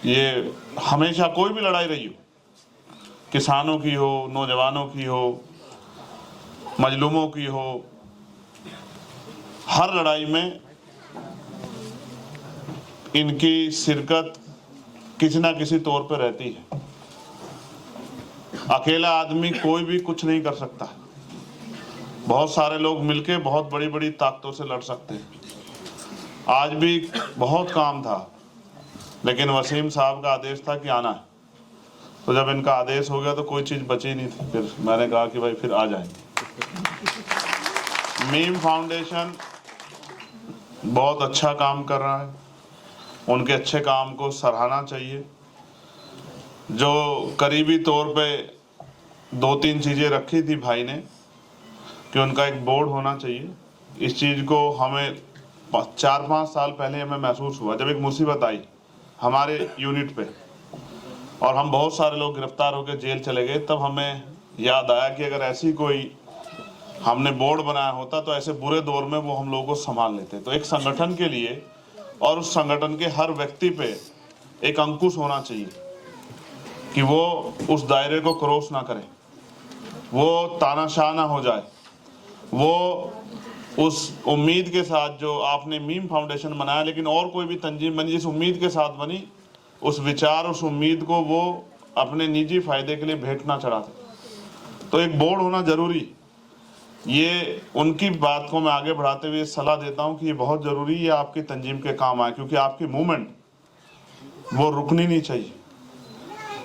ये हमेशा कोई भी लड़ाई रही हो, किसानों की हो, नौजवानों की हो, मजलूमों की हो, हर लड़ाई में इनकी शिरकत किसी ना किसी तौर पर रहती है। अकेला आदमी कोई भी कुछ नहीं कर सकता, बहुत सारे लोग मिलके बहुत बड़ी बड़ी ताकतों से लड़ सकते हैं। आज भी बहुत काम था, लेकिन वसीम साहब का आदेश था कि आना है, तो जब इनका आदेश हो गया तो कोई चीज़ बची नहीं थी। फिर मैंने कहा कि भाई फिर आ जाएंगे। मीम फाउंडेशन बहुत अच्छा काम कर रहा है, उनके अच्छे काम को सराहना चाहिए। जो करीबी तौर पे 2-3 चीज़ें रखी थी भाई ने कि उनका एक बोर्ड होना चाहिए, इस चीज़ को हमें 4-5 साल पहले हमें महसूस हुआ जब एक मुसीबत आई हमारे यूनिट पे और हम बहुत सारे लोग गिरफ्तार होकर जेल चले गए। तब हमें याद आया कि अगर ऐसी कोई हमने बोर्ड बनाया होता तो ऐसे बुरे दौर में वो हम लोगों को संभाल लेते। तो एक संगठन के लिए और उस संगठन के हर व्यक्ति पे एक अंकुश होना चाहिए कि वो उस दायरे को क्रॉस ना करे, वो तानाशाह ना हो जाए, वो उस उम्मीद के साथ जो आपने मीम फाउंडेशन बनाया, लेकिन और कोई भी तंजीम बनी जिस उम्मीद के साथ बनी, उस विचार उस उम्मीद को वो अपने निजी फायदे के लिए भेंट ना चढ़ाते। तो एक बोर्ड होना जरूरी, ये उनकी बात को मैं आगे बढ़ाते हुए सलाह देता हूं कि ये बहुत ज़रूरी है, आपकी तंजीम के काम आए, क्योंकि आपकी मूवमेंट वो रुकनी नहीं चाहिए।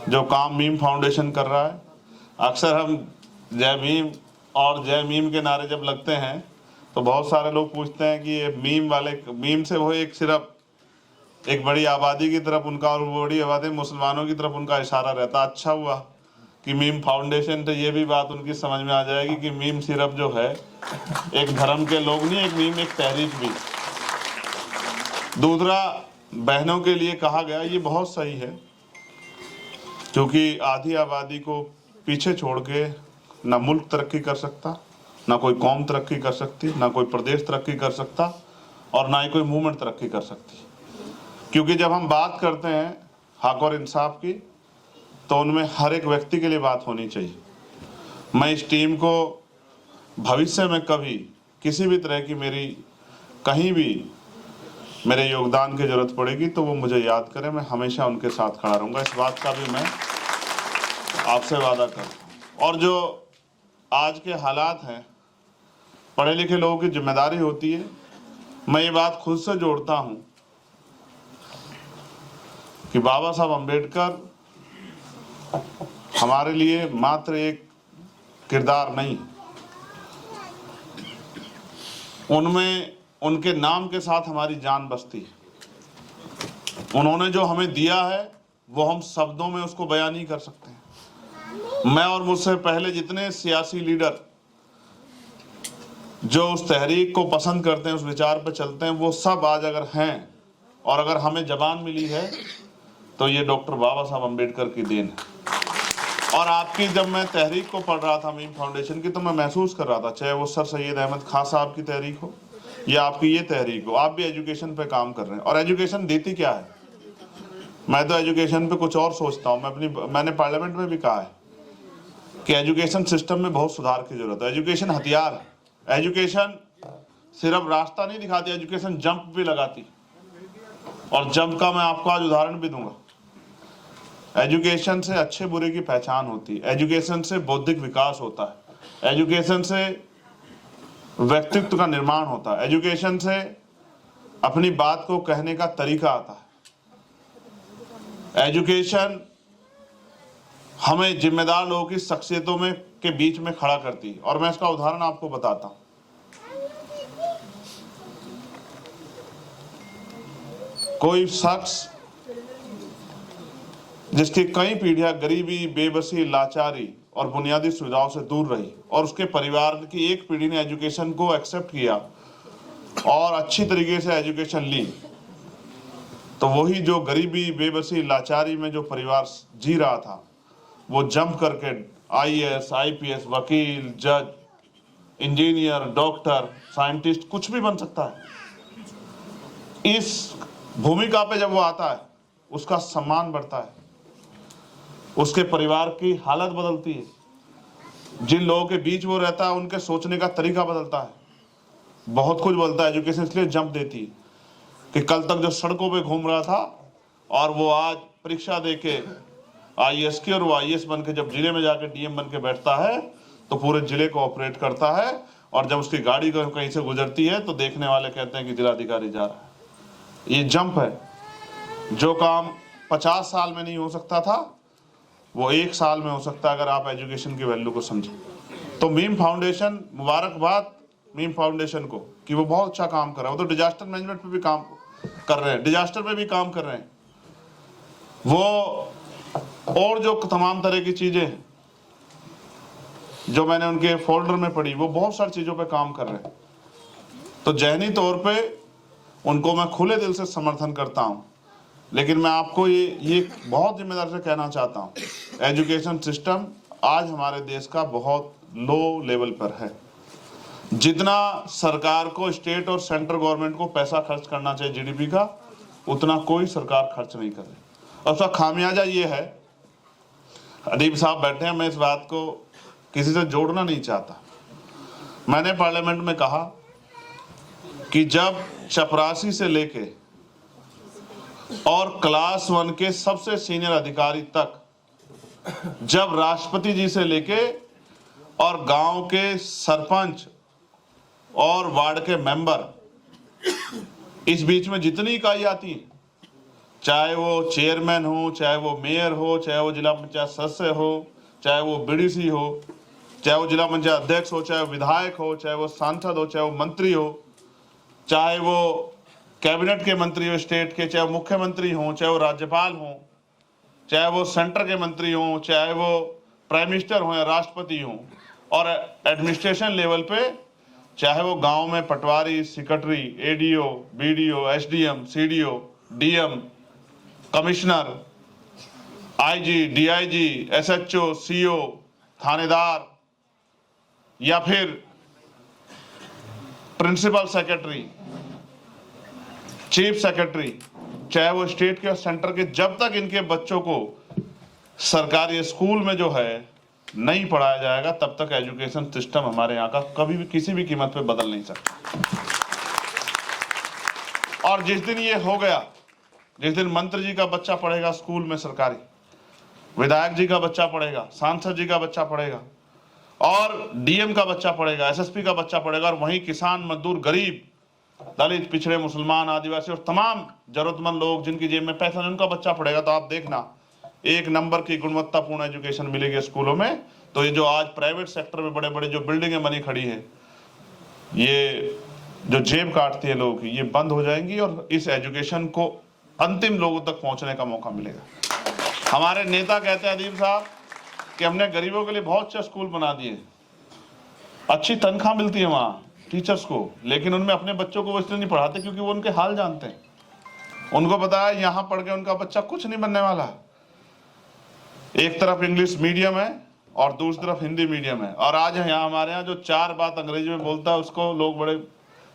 जो काम मीम फाउंडेशन कर रहा है, अक्सर हम जय भीम और जय मीम के नारे जब लगते हैं तो बहुत सारे लोग पूछते हैं कि ये मीम वाले, मीम से वो एक सिर्फ एक बड़ी आबादी की तरफ उनका और बड़ी आबादी मुसलमानों की तरफ उनका इशारा रहता। अच्छा हुआ कि मीम फाउंडेशन, तो ये भी बात उनकी समझ में आ जाएगी कि मीम सिर्फ जो है एक धर्म के लोग नहीं, एक मीम एक तहरीक भी। दूसरा, बहनों के लिए कहा गया, ये बहुत सही है, क्योंकि आधी आबादी को पीछे छोड़ के ना मुल्क तरक्की कर सकता, ना कोई कौम तरक्की कर सकती, ना कोई प्रदेश तरक्की कर सकता और ना ही कोई मूवमेंट तरक्की कर सकती। क्योंकि जब हम बात करते हैं हक और इंसाफ की, तो उनमें हर एक व्यक्ति के लिए बात होनी चाहिए। मैं इस टीम को भविष्य में कभी किसी भी तरह की मेरी कहीं भी मेरे योगदान की ज़रूरत पड़ेगी तो वो मुझे याद करें, मैं हमेशा उनके साथ खड़ा रहूँगा। इस बात का भी मैं आपसे वादा करता हूँ। और जो आज के हालात हैं, पढ़े लिखे लोगों की जिम्मेदारी होती है, मैं ये बात खुद से जोड़ता हूँ कि बाबा साहब अम्बेडकर हमारे लिए मात्र एक किरदार नहीं, उनमें उनके नाम के साथ हमारी जान बसती है। उन्होंने जो हमें दिया है वो हम शब्दों में उसको बयान नहीं कर सकते। मैं और मुझसे पहले जितने सियासी लीडर जो उस तहरीक को पसंद करते हैं, उस विचार पर चलते हैं, वो सब आज अगर हैं और अगर हमें जबान मिली है तो ये डॉक्टर बाबा साहब अम्बेडकर की देन है। और आपकी, जब मैं तहरीक को पढ़ रहा था मीम फाउंडेशन की, तो मैं महसूस कर रहा था, चाहे वो सर सैयद अहमद खान साहब की तहरीक हो या आपकी ये तहरीक हो, आप भी एजुकेशन पे काम कर रहे हैं। और एजुकेशन देती क्या है? मैं तो एजुकेशन पे कुछ और सोचता हूँ। मैंने पार्लियामेंट में भी कहा है कि एजुकेशन सिस्टम में बहुत सुधार की जरूरत है। एजुकेशन हथियार है। एजुकेशन सिर्फ रास्ता नहीं दिखाती, एजुकेशन जंप भी लगाती, और जंप का मैं आपको आज उदाहरण भी दूंगा। एजुकेशन से अच्छे बुरे की पहचान होती है, एजुकेशन से बौद्धिक विकास होता है, एजुकेशन से व्यक्तित्व का निर्माण होता है, एजुकेशन से अपनी बात को कहने का तरीका आता है। एजुकेशन हमें जिम्मेदार लोगों की शख्सियतों में के बीच में खड़ा करती है। और मैं इसका उदाहरण आपको बताता हूं। कोई शख्स जिसकी कई पीढ़ियां गरीबी, बेबसी, लाचारी और बुनियादी सुविधाओं से दूर रही, और उसके परिवार की एक पीढ़ी ने एजुकेशन को एक्सेप्ट किया और अच्छी तरीके से एजुकेशन ली, तो वही जो गरीबी, बेबसी, लाचारी में जो परिवार जी रहा था, वो जंप करके IAS, IPS, वकील, जज, इंजीनियर, डॉक्टर, साइंटिस्ट, कुछ भी बन सकता है। इस भूमिका पे जब वो आता है उसका सम्मान बढ़ता है, उसके परिवार की हालत बदलती है, जिन लोगों के बीच वो रहता है उनके सोचने का तरीका बदलता है, बहुत कुछ बदलता है। एजुकेशन इसलिए जंप देती है कि कल तक जो सड़कों पे घूम रहा था और वो आज परीक्षा दे के IAS की, और वो IAS बन के जब जिले में जाके DM बन के बैठता है तो पूरे जिले को ऑपरेट करता है, और जब उसकी गाड़ी कहीं से गुजरती है तो देखने वाले कहते हैं कि जिलाधिकारी जा रहा है। ये जंप है। जो काम 50 साल में नहीं हो सकता था वो 1 साल में हो सकता है अगर आप एजुकेशन की वैल्यू को समझें। तो मीम फाउंडेशन, मुबारकबाद मीम फाउंडेशन को कि वो बहुत अच्छा काम कर रहा है। वो तो डिजास्टर मैनेजमेंट पे भी काम कर रहे हैं, डिजास्टर पे भी काम कर रहे हैं वो, और जो तमाम तरह की चीजें जो मैंने उनके फोल्डर में पढ़ी, वो बहुत सारी चीजों पे काम कर रहे हैं। तो ज़हनी तौर पे उनको मैं खुले दिल से समर्थन करता हूं, लेकिन मैं आपको ये बहुत जिम्मेदारी से कहना चाहता हूं, एजुकेशन सिस्टम आज हमारे देश का बहुत लो लेवल पर है। जितना सरकार को, स्टेट और सेंट्रल गवर्नमेंट को पैसा खर्च करना चाहिए GDP का, उतना कोई सरकार खर्च नहीं कर रही। और उसका खामियाजा ये है, अदीब साहब बैठे हैं, मैं इस बात को किसी से जोड़ना नहीं चाहता। मैंने पार्लियामेंट में कहा कि जब चपरासी से लेके और क्लास 1 के सबसे सीनियर अधिकारी तक, जब राष्ट्रपति जी से लेके और गांव के सरपंच और वार्ड के मेंबर, इस बीच में जितनी इकाई आती है, चाहे वो चेयरमैन हो, चाहे वो मेयर हो, चाहे वो जिला पंचायत सदस्य हो, चाहे वो BDC हो, चाहे वो जिला पंचायत अध्यक्ष हो, चाहे वो विधायक हो, चाहे वो सांसद हो, चाहे वो मंत्री हो, चाहे वो कैबिनेट के मंत्री हो स्टेट के, चाहे वो मुख्यमंत्री हो, चाहे वो राज्यपाल हो, चाहे वो सेंटर के मंत्री हो, चाहे वो प्राइम मिनिस्टर हो या राष्ट्रपति हो, और एडमिनिस्ट्रेशन लेवल पे चाहे वो गांव में patwari, secretary, ADO, BDO, SDM, CDO, DM, commissioner, IG, DIG, SHO, CO, थानेदार या फिर प्रिंसिपल सेक्रेटरी, चीफ सेक्रेटरी, चाहे वो स्टेट के और सेंटर के, जब तक इनके बच्चों को सरकारी स्कूल में जो है नहीं पढ़ाया जाएगा, तब तक एजुकेशन सिस्टम हमारे यहाँ का कभी भी किसी भी कीमत पे बदल नहीं सकता। और जिस दिन ये हो गया, जिस दिन मंत्री जी का बच्चा पढ़ेगा स्कूल में सरकारी, विधायक जी का बच्चा पढ़ेगा, सांसद जी का बच्चा पढ़ेगा, और DM का बच्चा पढ़ेगा, SSP का बच्चा पढ़ेगा, और वहीं किसान, मजदूर, गरीब, दलित, पिछड़े, मुसलमान, आदिवासी और तमाम जरूरतमंद लोग जिनकी जेब में पैसा नहीं, उनका बच्चा पढ़ेगा, तो आप देखना 1 नंबर की गुणवत्तापूर्ण एजुकेशन मिलेगी स्कूलों में। तो ये जो आज प्राइवेट सेक्टर में बड़े बड़े जो बिल्डिंगें बनी खड़ी है, ये जो जेब काटती है लोगों की, ये बंद हो जाएंगी और इस एजुकेशन को अंतिम लोगों तक पहुंचने का मौका मिलेगा। हमारे नेता कहते हैं अदीब साहब कि हमने गरीबों के लिए बहुत अच्छे स्कूल बना दिए, अच्छी तनख्वाह मिलती है वहाँ टीचर्स को, लेकिन उनमें अपने बच्चों को वो इसलिए नहीं पढ़ाते क्योंकि वो उनके हाल जानते हैं। उनको पता है यहाँ पढ़ के उनका बच्चा कुछ नहीं बनने वाला। एक तरफ इंग्लिश मीडियम है और दूसरी तरफ हिंदी मीडियम है, और आज यहाँ हमारे यहाँ जो 4 बात अंग्रेजी में बोलता है उसको लोग बड़े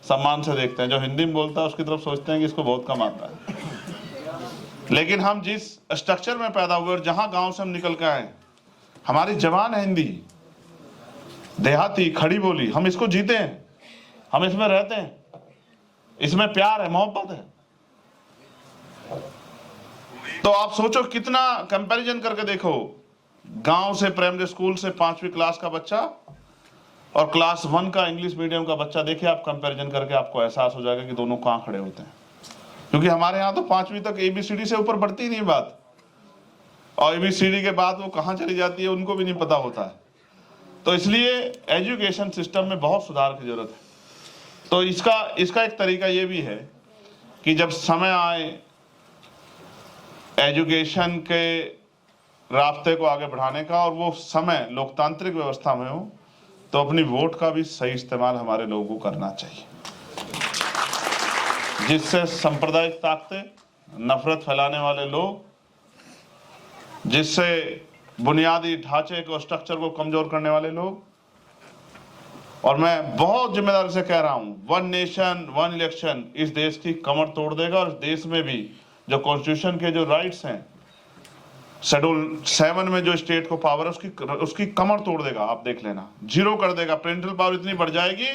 सम्मान से देखते हैं, जो हिंदी में बोलता है उसकी तरफ सोचते हैं कि इसको बहुत कम आता है। लेकिन हम जिस स्ट्रक्चर में पैदा हुए और जहाँ गाँव से हम निकल के आए, हमारी जबान है हिंदी, देहाती, खड़ी बोली, हम इसको जीते हैं, हम इसमें रहते हैं, इसमें प्यार है, मोहब्बत है। तो आप सोचो कितना कंपैरिजन करके देखो, गांव से प्राइमरी स्कूल से 5वीं क्लास का बच्चा और क्लास 1 का इंग्लिश मीडियम का बच्चा, देखिए आप कंपैरिजन करके आपको एहसास हो जाएगा कि दोनों कहाँ खड़े होते हैं। क्योंकि हमारे यहाँ तो 5वीं तक ABCD से ऊपर बढ़ती नहीं बात, और ABCD के बाद वो कहाँ चली जाती है उनको भी नहीं पता होता है। तो इसलिए एजुकेशन सिस्टम में बहुत सुधार की जरूरत है। तो इसका एक तरीका ये भी है कि जब समय आए एजुकेशन के रास्ते को आगे बढ़ाने का, और वो समय लोकतांत्रिक व्यवस्था में हो, तो अपनी वोट का भी सही इस्तेमाल हमारे लोगों को करना चाहिए, जिससे सांप्रदायिक ताकतें, नफरत फैलाने वाले लोग, जिससे बुनियादी ढांचे को, स्ट्रक्चर को कमजोर करने वाले लोग, और मैं बहुत जिम्मेदारी से कह रहा हूं, 1 नेशन 1 इलेक्शन इस देश की कमर तोड़ देगा और देश में भी जो कॉन्स्टिट्यूशन के जो राइट्स हैं, शेड्यूल 7 में जो स्टेट को पावर है उसकी कमर तोड़ देगा। आप देख लेना, जीरो कर देगा। प्रेसिडेंशियल पावर इतनी बढ़ जाएगी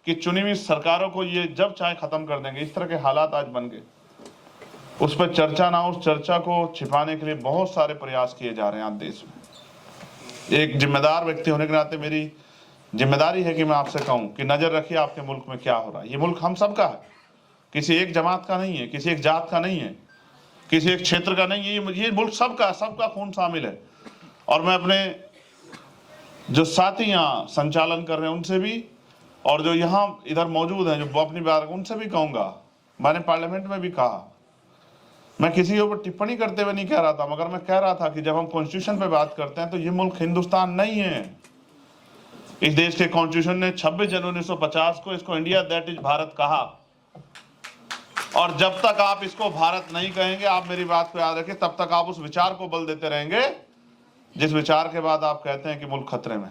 कि चुनी हुई सरकारों को ये जब चाहे खत्म कर देंगे। इस तरह के हालात आज बन गए। उस पर चर्चा ना, उस चर्चा को छिपाने के लिए बहुत सारे प्रयास किए जा रहे हैं आज देश में। एक जिम्मेदार व्यक्ति होने के नाते मेरी जिम्मेदारी है कि मैं आपसे कहूं कि नजर रखिए आपके मुल्क में क्या हो रहा है। ये मुल्क हम सबका है, किसी एक जमात का नहीं है, किसी एक जात का नहीं है, किसी एक क्षेत्र का नहीं है। ये मुल्क सबका, सबका खून शामिल है। और मैं अपने जो साथी यहाँ संचालन कर रहे हैं उनसे भी, और जो यहाँ इधर मौजूद हैं जो अपनी बात, उनसे भी कहूंगा, मैंने पार्लियामेंट में भी कहा, मैं किसी के ऊपर टिप्पणी करते हुए नहीं कह रहा था, मगर मैं कह रहा था कि जब हम कॉन्स्टिट्यूशन पे बात करते हैं तो ये मुल्क हिंदुस्तान नहीं है। इस देश के कॉन्स्टिट्यूशन ने 26 जनवरी 1950 को इसको इंडिया दैट इज भारत कहा। और जब तक आप इसको भारत नहीं कहेंगे, आप मेरी बात को याद रखें, तब तक आप उस विचार को बल देते रहेंगे जिस विचार के बाद आप कहते हैं कि मुल्क खतरे में।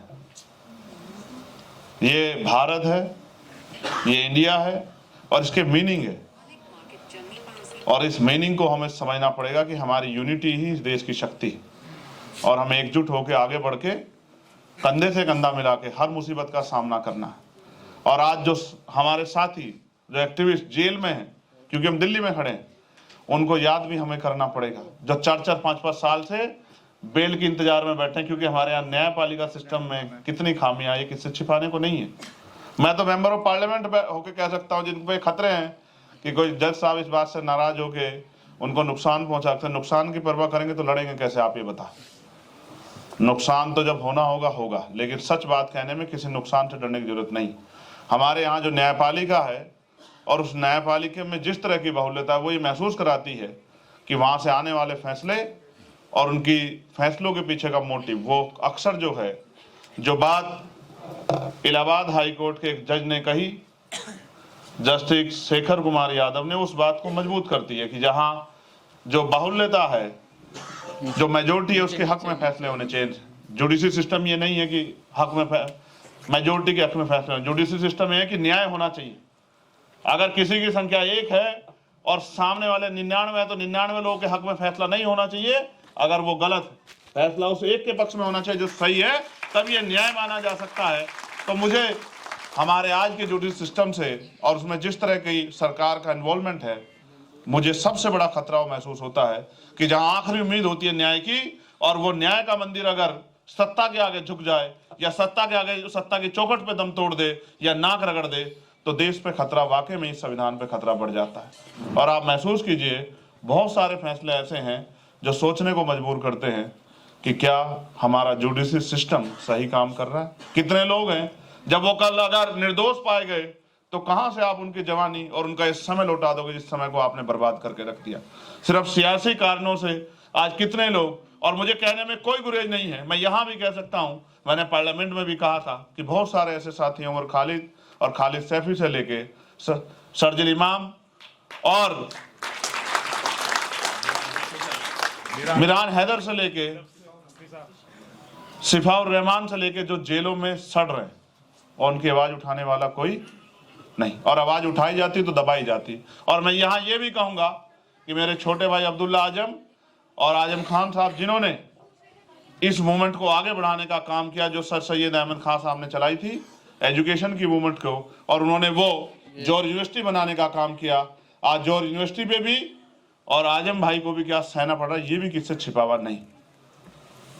ये भारत है, ये इंडिया है, और इसके मीनिंग है। और इस मीनिंग को हमें समझना पड़ेगा कि हमारी यूनिटी ही इस देश की शक्ति है, और हमें एकजुट होकर आगे बढ़ के कंधे से कंधा मिला के हर मुसीबत का सामना करना है। और आज जो हमारे साथी जो एक्टिविस्ट जेल में हैं, क्योंकि हम दिल्ली में खड़े हैं, उनको याद भी हमें करना पड़ेगा, जो 4-4, 5-5 साल से बेल के इंतजार में बैठे हैं, क्योंकि हमारे यहाँ न्यायपालिका सिस्टम में कितनी खामियां आई, किससे छिपाने को नहीं है। मैं तो मेंबर ऑफ पार्लियामेंट होकर कह सकता हूँ जिन पे खतरे हैं कि कोई जज साहब इस बात से नाराज होके उनको नुकसान पहुंचा सकते हैं। नुकसान की परवाह करेंगे तो लड़ेंगे कैसे, आप ये बता। नुकसान तो जब होना होगा होगा, लेकिन सच बात कहने में किसी नुकसान से डरने की जरूरत नहीं। हमारे यहाँ जो न्यायपालिका है, और उस न्यायपालिका में जिस तरह की बाहुल्यता है, वो ये महसूस कराती है कि वहाँ से आने वाले फैसले और उनकी फैसलों के पीछे का मोटिव, वो अक्सर जो है, जो बात इलाहाबाद हाई कोर्ट के एक जज ने कही, जस्टिस शेखर कुमार यादव ने, उस बात को मजबूत करती है कि जहाँ जो बाहुल्यता है, जो मेजोरिटी है, उसके हक में फैसले होने चाहिए। जुडिशरी सिस्टम ये नहीं है कि हक में मेजोरिटी के हक में फैसले होने। जुडिशरी सिस्टम ये है कि न्याय होना चाहिए। अगर किसी की संख्या 1 है और सामने वाले 99 है, तो 99 लोगों के हक में फैसला नहीं होना चाहिए। अगर वो गलत फैसला उस एक के पक्ष में होना चाहिए जो सही है, तब ये न्याय माना जा सकता है। तो मुझे हमारे आज के जुडिशरी सिस्टम से और उसमें जिस तरह की सरकार का इन्वॉल्वमेंट है, मुझे सबसे बड़ा खतरा महसूस होता है कि जहां आखिरी उम्मीद होती है न्याय की, और वो न्याय का मंदिर अगर सत्ता के आगे झुक जाए, या सत्ता के आगे सत्ता की चौखट पे दम तोड़ दे, या नाक रगड़ दे, तो देश पे खतरा, वाकई में इस संविधान पे खतरा बढ़ जाता है। और आप महसूस कीजिए, बहुत सारे फैसले ऐसे हैं जो सोचने को मजबूर करते हैं कि क्या हमारा जुडिशरी सिस्टम सही काम कर रहा है। कितने लोग हैं, जब वो कल अगर निर्दोष पाए गए तो कहां से आप उनकी जवानी और उनका इस समय लौटा दोगे जिस समय को आपने बर्बाद करके रख दिया सिर्फ सियासी कारणों से। आज कितने लोग, और मुझे कहने में कोई गुरेज नहीं है, मैं यहां भी कह सकता हूं, मैंने पार्लियामेंट में भी कहा था कि बहुत सारे ऐसे साथी हैं, और खालिद सैफी से लेके शर्जिल इमाम और मिरान हैदर से लेके सिफाउर रहमान से लेके, जो जेलों में सड़ रहे हैं, और उनकी आवाज उठाने वाला कोई नहीं, और आवाज उठाई जाती तो दबाई जाती। और मैं यहाँ ये भी कहूंगा कि मेरे छोटे भाई अब्दुल्ला आजम और आजम खान साहब, जिन्होंने इस मूवमेंट को आगे बढ़ाने का काम किया, जो सर सैयद अहमद खान साहब ने चलाई थी एजुकेशन की मूवमेंट को, और उन्होंने वो जौहर यूनिवर्सिटी बनाने का काम किया। आज जौहर यूनिवर्सिटी पे भी और आजम भाई को भी क्या सहना पड़ रहा है, ये भी किससे छिपा हुआ नहीं।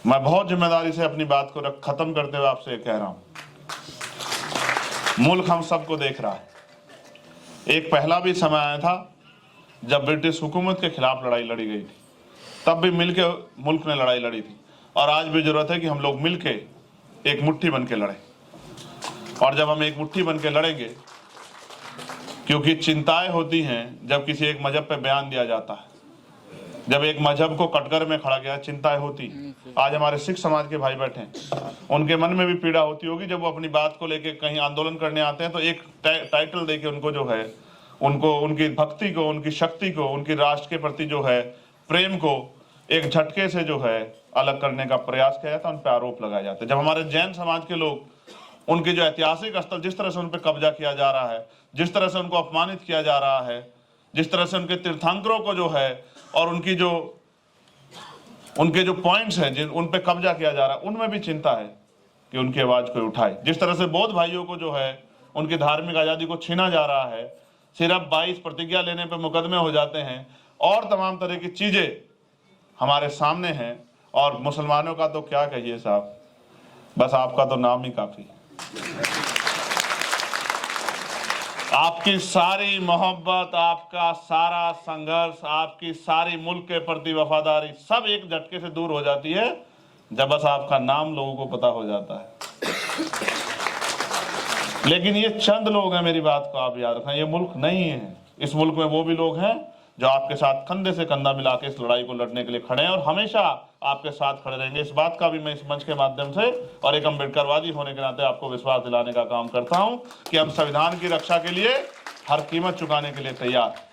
मैं बहुत जिम्मेदारी से अपनी बात को खत्म करते हुए आपसे कह रहा हूं, मुल्क हम सबको देख रहा है। एक पहला भी समय आया था जब ब्रिटिश हुकूमत के खिलाफ लड़ाई लड़ी गई थी, तब भी मिलके मुल्क ने लड़ाई लड़ी थी, और आज भी जरूरत है कि हम लोग मिलके एक मुट्ठी बन के लड़ें। और जब हम एक मुट्ठी बन के लड़ेंगे, क्योंकि चिंताएं होती हैं जब किसी एक मजहब पे बयान दिया जाता है, जब एक मजहब को कटघरे में खड़ा गया, चिंताएं होती। आज हमारे सिख समाज के भाई बैठे हैं, उनके मन में भी पीड़ा होती होगी जब वो अपनी बात को लेके कहीं आंदोलन करने आते हैं, तो एक टाइटल देके उनको जो है, उनको उनकी भक्ति को, उनकी शक्ति को, उनकी राष्ट्र के प्रति जो है प्रेम को एक झटके से जो है अलग करने का प्रयास किया जाता है, उन पर आरोप लगाए जाते हैं। जब हमारे जैन समाज के लोग, उनके जो ऐतिहासिक स्थल, जिस तरह से उन पर कब्जा किया जा रहा है, जिस तरह से उनको अपमानित किया जा रहा है, जिस तरह से उनके तीर्थंकरों को जो है और उनके जो पॉइंट्स हैं जिन उन पे कब्जा किया जा रहा है, उनमें भी चिंता है कि उनकी आवाज कोई उठाए। जिस तरह से बौद्ध भाइयों को जो है उनकी धार्मिक आजादी को छीना जा रहा है, सिर्फ 22 प्रतिज्ञा लेने पे मुकदमे हो जाते हैं और तमाम तरह की चीजें हमारे सामने हैं। और मुसलमानों का तो क्या कहिए साहब, बस आपका तो नाम ही काफी। आपकी सारी मोहब्बत, आपका सारा संघर्ष, आपकी सारी मुल्क के प्रति वफादारी सब एक झटके से दूर हो जाती है जब बस आपका नाम लोगों को पता हो जाता है। लेकिन ये चंद लोग हैं, मेरी बात को आप याद रखें, ये मुल्क नहीं है। इस मुल्क में वो भी लोग हैं जो आपके साथ कंधे से कंधा मिला के इस लड़ाई को लड़ने के लिए खड़े हैं और हमेशा आपके साथ खड़े रहेंगे। इस बात का भी मैं इस मंच के माध्यम से और एक अम्बेडकरवादी होने के नाते आपको विश्वास दिलाने का काम करता हूं कि हम संविधान की रक्षा के लिए हर कीमत चुकाने के लिए तैयार।